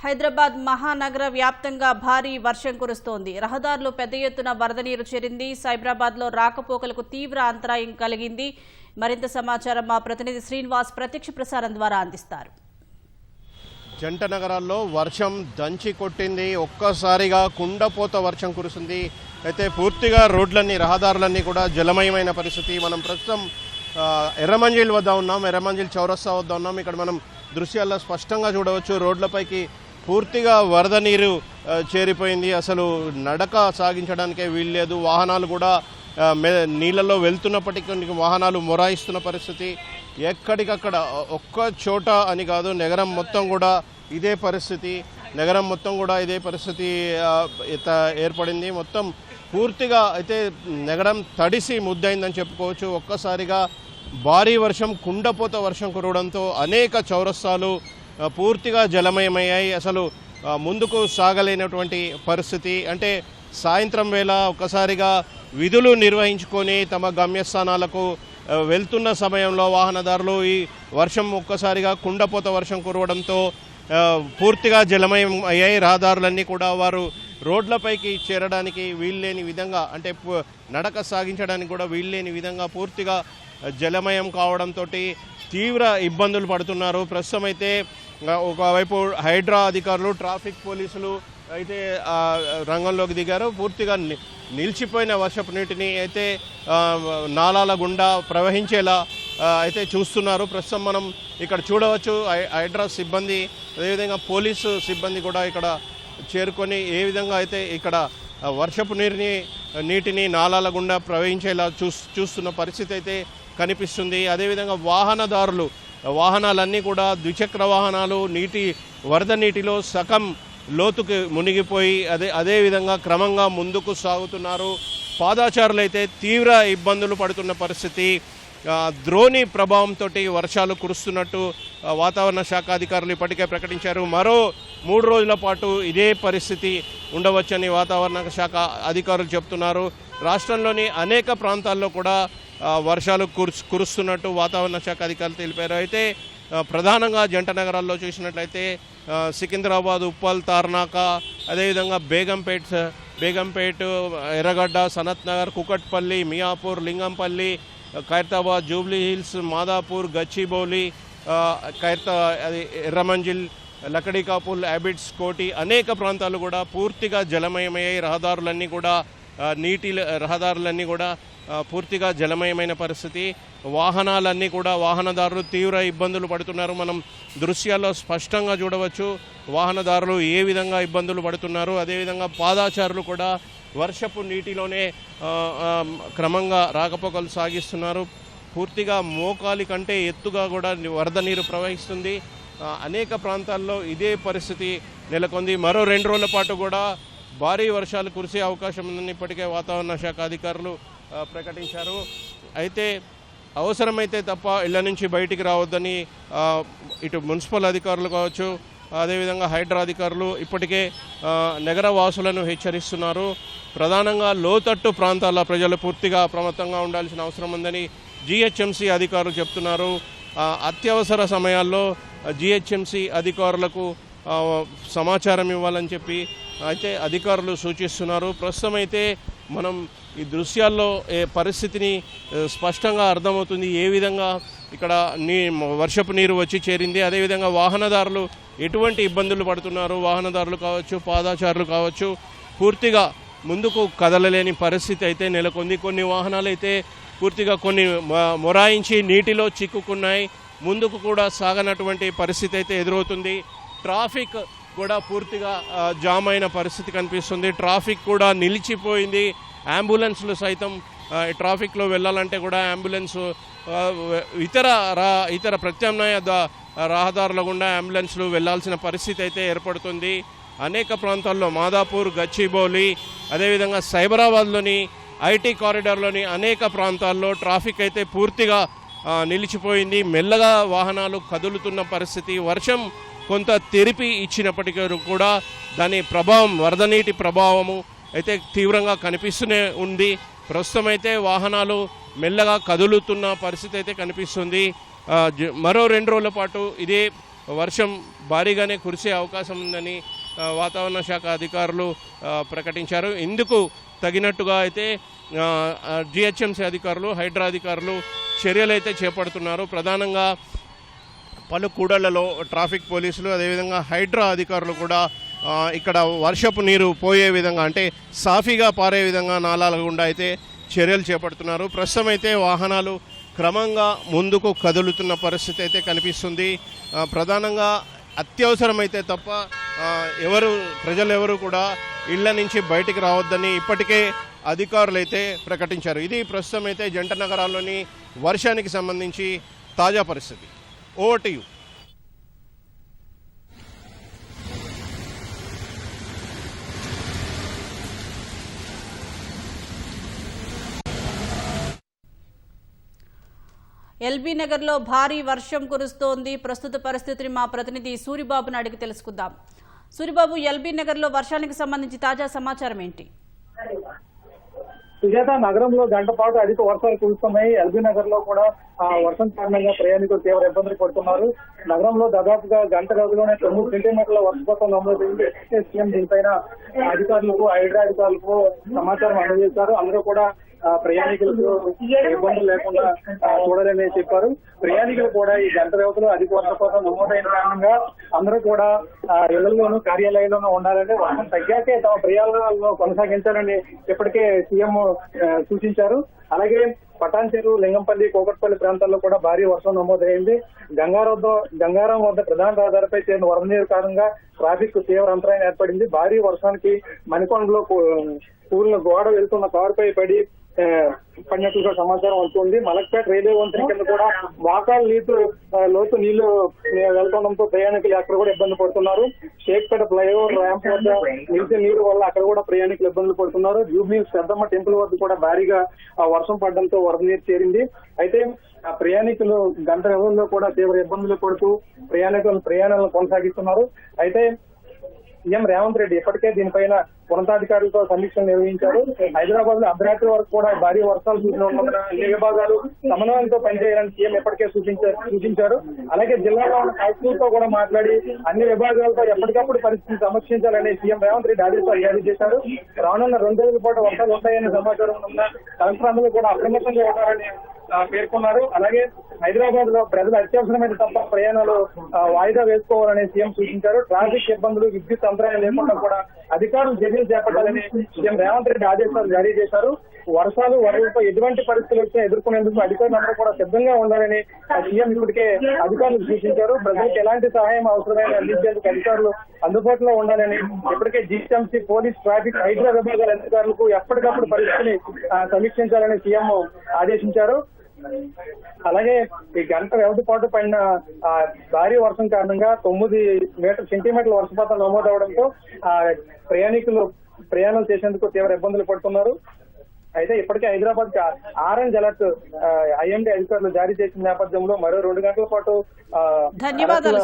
హైదరాబాద్ మహానగర వ్యాప్తంగా భారీ వర్షం కురుస్తోంది. రహదారులు పెద్ద ఎత్తున వరద నీరు చేరింది. సైబరాబాద్లో రాకపోకలకు తీవ్ర అంతరాయం కలిగింది. మరింత సమాచారం మా ప్రతినిధి శ్రీనివాస్ ప్రత్యక్ష ప్రసారం ద్వారా అందిస్తారు. జంట నగరాల్లో వర్షం దంచి కొట్టింది. ఒక్కసారిగా కుండపోత వర్షం కురుస్తుంది. అయితే పూర్తిగా రోడ్లన్నీ రహదారులన్నీ కూడా జలమయమైన పరిస్థితి. మనం ప్రస్తుతం ఎర్రమంజిల్ వద్ద ఉన్నాం. ఎర్రమంజిల్ చౌరస్తా వద్ద ఉన్నాం. ఇక్కడ మనం దృశ్యాల్లో స్పష్టంగా చూడవచ్చు. రోడ్లపైకి పూర్తిగా వరద నీరు చేరిపోయింది. అసలు నడక సాగించడానికే వీల్లేదు. వాహనాలు కూడా నీళ్ళలో వెళ్తున్నప్పటికీ కొన్ని వాహనాలు మొరాయిస్తున్న పరిస్థితి. ఎక్కడికక్కడ ఒక్క చోట అని కాదు, నగరం మొత్తం కూడా ఇదే పరిస్థితి. నగరం మొత్తం కూడా ఇదే పరిస్థితి ఏర్పడింది. మొత్తం పూర్తిగా అయితే నగరం తడిసి ముద్దయిందని చెప్పుకోవచ్చు. ఒక్కసారిగా భారీ వర్షం, కుండపోత వర్షం కురవడంతో అనేక చౌరస్తాలు పూర్తిగా జలమయమయ్యాయి. అసలు ముందుకు సాగలేనటువంటి పరిస్థితి. అంటే సాయంత్రం వేళ ఒక్కసారిగా విధులు నిర్వహించుకొని తమ గమ్యస్థానాలకు వెళ్తున్న సమయంలో వాహనదారులు ఈ వర్షం ఒక్కసారిగా కుండపోత వర్షం కురవడంతో పూర్తిగా జలమయం అయ్యాయి. రహదారులన్నీ కూడా వారు రోడ్లపైకి చేరడానికి వీల్లేని విధంగా, అంటే నడక సాగించడానికి కూడా వీల్లేని విధంగా పూర్తిగా జలమయం కావడంతో తీవ్ర ఇబ్బందులు పడుతున్నారు. ప్రస్తుతం అయితే ఒకవైపు హైడ్రా అధికారులు, ట్రాఫిక్ పోలీసులు అయితే రంగంలోకి దిగారు. పూర్తిగా నిలిచిపోయిన వర్షపు నీటిని అయితే నాలాల గుండా ప్రవహించేలా అయితే చూస్తున్నారు. ప్రస్తుతం మనం ఇక్కడ చూడవచ్చు హైడ్రా సిబ్బంది, అదేవిధంగా పోలీసు సిబ్బంది కూడా ఇక్కడ చేరుకొని ఏ విధంగా అయితే ఇక్కడ వర్షపు నీటిని నాలాల గుండా ప్రవహించేలా చూస్తున్న పరిస్థితి అయితే కనిపిస్తుంది. అదేవిధంగా వాహనాలన్నీ కూడా ద్విచక్ర వాహనాలు వరద నీటిలో సగం లోతుకు మునిగిపోయి అదేవిధంగా క్రమంగా ముందుకు సాగుతున్నారు. పాదాచారులు అయితే తీవ్ర ఇబ్బందులు పడుతున్న పరిస్థితి. ద్రోణి ప్రభావంతో వర్షాలు కురుస్తున్నట్టు వాతావరణ శాఖ అధికారులు ఇప్పటికే ప్రకటించారు. మరో 3 రోజుల పాటు ఇదే పరిస్థితి ఉండవచ్చని వాతావరణ శాఖ అధికారులు చెప్తున్నారు. రాష్ట్రంలోని అనేక ప్రాంతాల్లో కూడా వర్షాలు కురుస్తున్నట్టు వాతావరణ శాఖ అధికారులు తెలిపారు. అయితే ప్రధానంగా జంట నగరాల్లో చూసినట్లయితే సికింద్రాబాద్, ఉప్పల్, తార్నాక, అదేవిధంగా బేగంపేట్, ఎర్రగడ్డ, సనత్ నగర్, కుకట్పల్లి, మియాపూర్, లింగంపల్లి, ఖైరతాబాద్, జూబ్లీ హిల్స్, మాదాపూర్, గచ్చిబౌలి, ఎర్రమంజిల్, లకడీకాపూల్, అబిడ్స్, కోటి అనేక ప్రాంతాలు కూడా పూర్తిగా జలమయమయ్యాయి. రహదారులన్నీ కూడా పూర్తిగా జలమయమైన పరిస్థితి. వాహనదారులు తీవ్ర ఇబ్బందులు పడుతున్నారు. మనం దృశ్యాల్లో స్పష్టంగా చూడవచ్చు వాహనదారులు ఏ విధంగా ఇబ్బందులు పడుతున్నారు. అదేవిధంగా పాదాచారులు కూడా వర్షపు నీటిలోనే క్రమంగా రాకపోకలు సాగిస్తున్నారు. పూర్తిగా మోకాలి కంటే ఎత్తుగా కూడా వరద నీరు ప్రవహిస్తుంది. అనేక ప్రాంతాల్లో ఇదే పరిస్థితి నెలకొంది. మరో 2 రోజుల పాటు కూడా భారీ వర్షాలు కురిసే అవకాశం ఉందని ఇప్పటికే వాతావరణ శాఖ అధికారులు ప్రకటించారు. అయితే అవసరమైతే తప్ప ఇళ్ల నుంచి బయటికి రావద్దని ఇటు మున్సిపల్ అధికారులు కావచ్చు, అదేవిధంగా హైడ్రా అధికారులు ఇప్పటికే నగర వాసులను హెచ్చరిస్తున్నారు. ప్రధానంగా లోతట్టు ప్రాంతాల ప్రజలు పూర్తిగా అప్రమత్తంగా ఉండాల్సిన అవసరం ఉందని జీహెచ్ఎంసీ అధికారులు చెప్తున్నారు. అత్యవసర సమయాల్లో జీహెచ్ఎంసీ అధికారులకు సమాచారం ఇవ్వాలని చెప్పి అయితే అధికారులు సూచిస్తున్నారు. ప్రస్తుతం అయితే మనం ఈ దృశ్యాల్లో పరిస్థితిని స్పష్టంగా అర్థమవుతుంది. ఏ విధంగా ఇక్కడ వర్షపు నీరు వచ్చి చేరింది, అదేవిధంగా వాహనదారులు ఎటువంటి ఇబ్బందులు పడుతున్నారు. వాహనదారులు కావచ్చు, పాదాచారులు కావచ్చు, పూర్తిగా ముందుకు కదలలేని పరిస్థితి అయితే నెలకొంది. కొన్ని వాహనాలు అయితే పూర్తిగా మొరాయించి నీటిలో చిక్కుకున్నాయి. ముందుకు కూడా సాగనటువంటి పరిస్థితి అయితే ఎదురవుతుంది. ట్రాఫిక్ కూడా పూర్తిగా జామ్ అయిన పరిస్థితి కనిపిస్తుంది. ట్రాఫిక్ కూడా నిలిచిపోయింది. అంబులెన్స్లు సైతం ట్రాఫిక్లో వెళ్ళాలంటే కూడా అంబులెన్స్ ఇతర ప్రత్యామ్నాయ రహదారుల గుండా అంబులెన్స్లు వెళ్లాల్సిన పరిస్థితి అయితే ఏర్పడుతుంది. అనేక ప్రాంతాల్లో మాదాపూర్, గచ్చిబౌలి, అదేవిధంగా సైబరాబాద్లోని ఐటీ కారిడార్లోని అనేక ప్రాంతాల్లో ట్రాఫిక్ అయితే పూర్తిగా నిలిచిపోయింది. మెల్లగా వాహనాలు కదులుతున్న పరిస్థితి. వర్షం కొంత తెరిపి ఇచ్చినప్పటికీ కూడా దాని ప్రభావం, వరద నీటి ప్రభావము అయితే తీవ్రంగా కనిపిస్తూనే ఉంది. ప్రస్తుతం అయితే వాహనాలు మెల్లగా కదులుతున్న పరిస్థితి అయితే కనిపిస్తుంది. మరో 2 రోజుల పాటు ఇదే వర్షం భారీగానే కురిసే అవకాశం ఉందని వాతావరణ శాఖ అధికారులు ప్రకటించారు. ఇందుకు తగినట్టుగా అయితే జిహెచ్ఎంసీ అధికారులు, హైడ్రా అధికారులు చర్యలు అయితే చేపడుతున్నారు. ప్రధానంగా పలు కూడళ్లలో ట్రాఫిక్ పోలీసులు, అదేవిధంగా హైడ్రా అధికారులు కూడా ఇక్కడ వర్షపు నీరు పోయే విధంగా, అంటే సాఫీగా పారే విధంగా నాలాల గుండా అయితే చర్యలు చేపడుతున్నారు. ప్రస్తుతం అయితే వాహనాలు క్రమంగా ముందుకు కదులుతున్న పరిస్థితి అయితే కనిపిస్తుంది. ప్రధానంగా అత్యవసరమైతే తప్ప ప్రజలెవరు కూడా ఇళ్ల నుంచి బయటికి రావద్దని ఇప్పటికే అధికారులు అయితే ప్రకటించారు. ఇది ప్రస్తుతం అయితే జంట నగరాల్లోని వర్షానికి సంబంధించి తాజా పరిస్థితి. Over to you. ఎల్బీ నగర్లో భారీ వర్షం కురుస్తోంది. ప్రస్తుత పరిస్థితిని మా ప్రతినిధి సూరిబాబును అడిగి తెలుసుకుందాం. సూరిబాబు, ఎల్బీ నగర్లో వర్షానికి సంబంధించి తాజా సమాచారం ఏంటి? సుజాత, నగరంలో గంట పాటు అధిక వర్షాలు కురుస్తున్నాయి. ఎల్బీ నగర్ లో కూడా వర్షం కారణంగా ప్రయాణికులు తీవ్ర ఇబ్బందులు పడుతున్నారు. నగరంలో దాదాపుగా గంట రోజులోనే 9 సెంటీమీటర్ల వర్షపాతం నమోదైంది. సీఎం దీనిపైన అధికారులకు, హైడ్రా అధికారులకు సమాచారం అందజేశారు. అందరూ కూడా ప్రయాణికులకు ఇబ్బందులు లేకుండా చూడాలని చెప్పారు. ప్రయాణికులు కూడా ఈ గంట వ్యవధిలో అధిక వర్షపాతం నమోదైన కారణంగా అందరూ కూడా ఇళ్లలోనూ, కార్యాలయంలోనూ ఉండాలని, వర్షం తగ్గాకే తమ ప్రయాణాలను కొనసాగించాలని ఇప్పటికే సీఎం సూచించారు. అలాగే పటాన్ చెరువు, లింగంపల్లి, కోకట్పల్లి ప్రాంతాల్లో కూడా భారీ వర్షం నమోదైంది. గంగారం వద్ద ప్రధాన రహదారిపై చేరిన వరద నీరు కారణంగా ట్రాఫిక్ తీవ్ర అంతరాయం ఏర్పడింది. భారీ వర్షానికి మణికొండలో కూలిన గోడ వెళ్తున్న కారుపై పడినట్లుగా సమాచారం అవుతుంది. మలక్పేట రైల్వే వంతెన కింద కూడా వాకాలు లోతు నీళ్లు వెళ్తుండడంతో ప్రయాణికులు అక్కడ కూడా ఇబ్బంది పడుతున్నారు. షేక్పేట ఫ్లైఓవర్ ర్యాంప్ వద్ద నిలిచిన నీరు వల్ల అక్కడ కూడా ప్రయాణికులు ఇబ్బందులు పడుతున్నారు. జూబ్లీ పెద్దమ్మ టెంపుల్ వద్ద కూడా భారీగా వర్షం పడడంతో వరద నీరు చేరింది. అయితే ప్రయాణికులు గంట వ్యవధిలో కూడా తీవ్ర ఇబ్బందులు పడుతూ ప్రయాణాలను కొనసాగిస్తున్నారు. అయితే సీఎం రేవంత్ రెడ్డి ఇప్పటికే దీనిపైన ఉన్నతాధికారులతో సమీక్షలు నిర్వహించారు. హైదరాబాద్ లో అర్ధరాత్రి వరకు కూడా భారీ వర్షాలు సూచన అన్ని విభాగాలు సమన్వయంతో పనిచేయాలని సీఎం ఇప్పటికే సూచించారు. అలాగే జిల్లాలో ఉన్న కలెక్టర్లతో కూడా మాట్లాడి అన్ని విభాగాలతో ఎప్పటికప్పుడు పరిస్థితిని సమీక్షించాలని సీఎం రేవంత్ రెడ్డి ఆదేశాలు జారీ చేశారు. రానున్న 2 రోజుల పాటు వర్షాలు ఉంటాయనే సమాచారం ఉన్న కలెక్టర్ అందరూ కూడా అప్రమత్తంగా ఉండాలని పేర్కొన్నారు. అలాగే హైదరాబాద్ లో ప్రజలు అత్యవసరమైన తప్ప ప్రయాణాలు వాయిదా వేసుకోవాలని సీఎం సూచించారు. ట్రాఫిక్ ఇబ్బందులు, విద్యుత్ అంతరాయం లేకుండా కూడా అధికారులు చర్యలు చేపట్టాలని సీఎం రేవంత్ రెడ్డి ఆదేశాలు జారీ చేశారు. వర్షాలు, వరదలతో ఎటువంటి పరిస్థితులు వచ్చినా ఎదుర్కొనేందుకు అధికారులందరూ కూడా సిద్ధంగా ఉండాలని సీఎం ఇప్పటికే అధికారులకు సూచించారు. ప్రజలకు ఎలాంటి సహాయం అవసరమైన అందించేందుకు అధికారులు అందుబాటులో ఉండాలని ఇప్పటికే జీహెచ్ఎంసీ, పోలీస్, ట్రాఫిక్, హైడ్రా విభాగాల అధికారులకు ఎప్పటికప్పుడు పరిస్థితిని సమీక్షించాలని సీఎం ఆదేశించారు. అలాగే ఈ గంట వ్యవధి పాటు పడిన భారీ వర్షం కారణంగా 9 సెంటీమీటర్ల వర్షపాతం నమోదవడంతో ప్రయాణికులు ప్రయాణం చేసేందుకు తీవ్ర ఇబ్బందులు పడుతున్నారు. అయితే ఇప్పటికే హైదరాబాద్ కి ఆరెంజ్ అలర్ట్ ఐఎండీ అధికారులు జారీ చేసిన నేపథ్యంలో మరో 2 గంటల పాటు ధన్యవాదాలు.